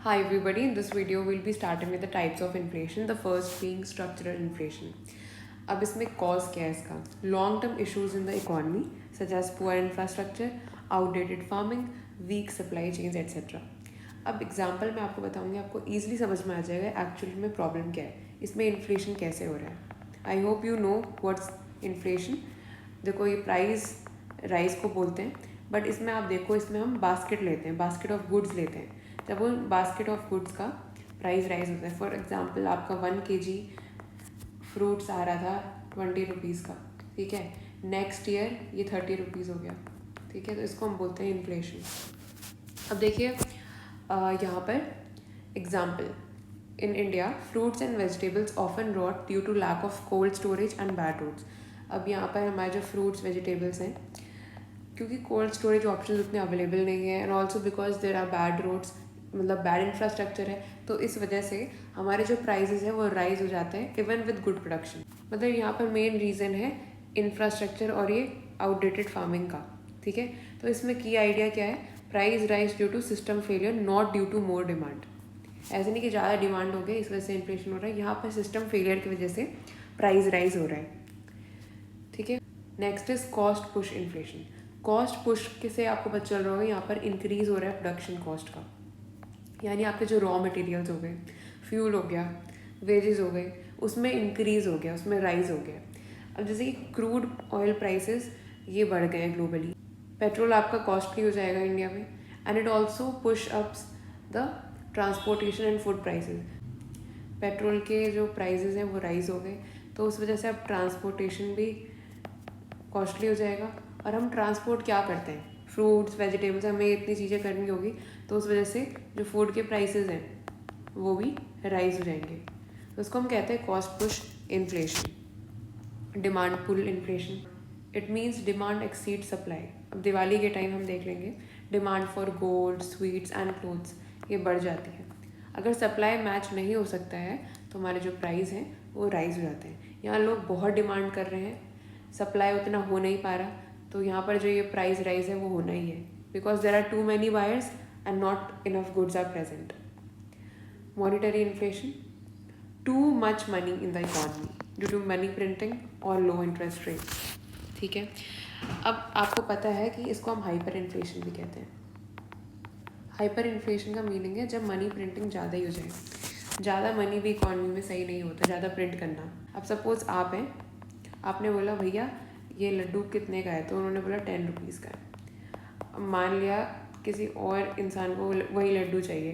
Hi everybody, in this video we'll be starting with the types of inflation, the first being structural inflation. अब इसमें cause क्या है इसका? Long term issues in the economy such as poor infrastructure, outdated farming, weak supply chains etc. अब example मैं आपको बताऊंगी, आपको ईजिली समझ में आ जाएगा एक्चुअली में प्रॉब्लम क्या है, इसमें इन्फ्लेशन कैसे हो रहा है. I hope you know what's inflation. देखो ये प्राइस राइस को बोलते हैं, बट इसमें आप देखो, इसमें हम बास्केट लेते हैं, बास्केट ऑफ गुड्स लेते हैं. जब वो बास्केट ऑफ गुड्स का प्राइस राइज होता है, फॉर एग्जांपल आपका 1 kg फ्रूट्स आ रहा था 20 रुपीज़ का, ठीक है, नेक्स्ट ईयर ये 30 रुपीज़ हो गया, ठीक है, तो इसको हम बोलते हैं इन्फ्लेशन. अब देखिए यहाँ पर example, in India fruits and vegetables often rot due to lack of cold storage and bad roads. अब यहाँ पर हमारे जो फ्रूट्स वेजिटेबल्स हैं, क्योंकि कोल्ड स्टोरेज ऑप्शन उतने अवेलेबल नहीं है, and also because there are bad roads, मतलब बैड इंफ्रास्ट्रक्चर है, तो इस वजह से हमारे जो प्राइजेस हैं वो राइज हो जाते हैं इवन विद गुड प्रोडक्शन. मतलब यहाँ पर मेन रीज़न है इंफ्रास्ट्रक्चर और ये आउटडेटेड फार्मिंग का, ठीक है. तो इसमें की आइडिया क्या है, price rise due to system failure not due to more demand. ऐसे नहीं कि ज़्यादा डिमांड हो गई इस वजह से इन्फ्लेशन हो रहा है, यहाँ पर सिस्टम फेलियर की वजह से प्राइस राइज हो रहा है, ठीक है. Next is cost push inflation. Cost push से आपको पता चल रहा होगा, यहाँ पर इंक्रीज हो रहा है प्रोडक्शन कॉस्ट का, यानी आपके जो रॉ मटेरियल्स हो गए, फ्यूल हो गया, वेजेस हो गए, उसमें इंक्रीज़ हो गया, उसमें राइज हो गया. अब जैसे कि क्रूड ऑयल प्राइसेस ये बढ़ गए हैं ग्लोबली, पेट्रोल आपका कॉस्टली हो जाएगा इंडिया में, and it also push ups the transportation and food prices. Petrol के जो प्राइसेस हैं वो राइज हो गए, तो उस वजह से अब ट्रांसपोर्टेशन भी कॉस्टली हो जाएगा. और हम ट्रांसपोर्ट क्या करते हैं, फ्रूट्स वेजिटेबल्स, हमें इतनी चीज़ें करनी होगी, तो उस वजह से जो फूड के प्राइसेस हैं वो भी राइज हो जाएंगे. तो उसको हम कहते हैं cost push inflation. Demand pull inflation, it means demand exceed supply. अब दिवाली के टाइम हम देख लेंगे, demand for gold, sweets and clothes ये बढ़ जाती है. अगर सप्लाई मैच नहीं हो सकता है तो हमारे जो प्राइस हैं वो राइज हो जाते हैं. यहाँ लोग बहुत डिमांड कर रहे हैं, सप्लाई उतना हो नहीं पा रहा, तो यहाँ पर जो ये प्राइस राइज है वो होना ही है, because there are too many buyers and not enough goods are present. Monetary inflation, too much money in the economy due to money printing और लो इंटरेस्ट रेट, ठीक है. अब आपको पता है कि इसको हम हाइपर इन्फ्लेशन भी कहते हैं. हाइपर इन्फ्लेशन का मीनिंग है जब मनी प्रिंटिंग ज़्यादा ही हो जाए. ज़्यादा मनी भी इकॉनमी में सही नहीं होता, ज़्यादा प्रिंट करना. अब सपोज आप हैं, आपने बोला भैया ये लड्डू कितने का है, तो उन्होंने बोला 10 रुपीज़ का है. अब मान लिया किसी और इंसान को वही लड्डू चाहिए,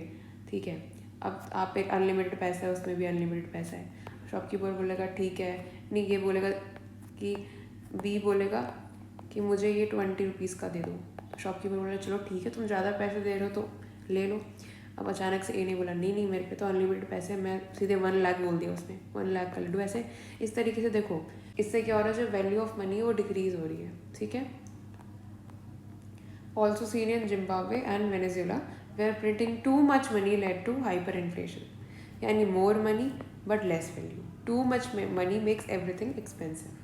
ठीक है. अब आप एक अनलिमिटेड पैसा है, उसमें भी अनलिमिटेड पैसा है. शॉपकीपर बोलेगा ठीक है, नहीं ये बोलेगा कि बी बोलेगा कि मुझे ये 20 रुपीज़ का दे दो. तो शॉपकीपर बोला चलो ठीक है, तुम ज़्यादा पैसे दे रहे हो तो ले लो. अब अचानक से ए ने बोला नहीं नहीं मेरे पे तो अनलिमिटेड पैसे, मैं सीधे 1 लाख बोल दिया उसने, 1 लाख का लड्डू. ऐसे इस तरीके से देखो, इससे क्या हो रहा है, जो वैल्यू ऑफ मनी है वो डिक्रीज हो रही है, ठीक है. Also seen in Zimbabwe and Venezuela, where printing too much money led to hyperinflation. Yani more money but less value. Too much money makes everything expensive.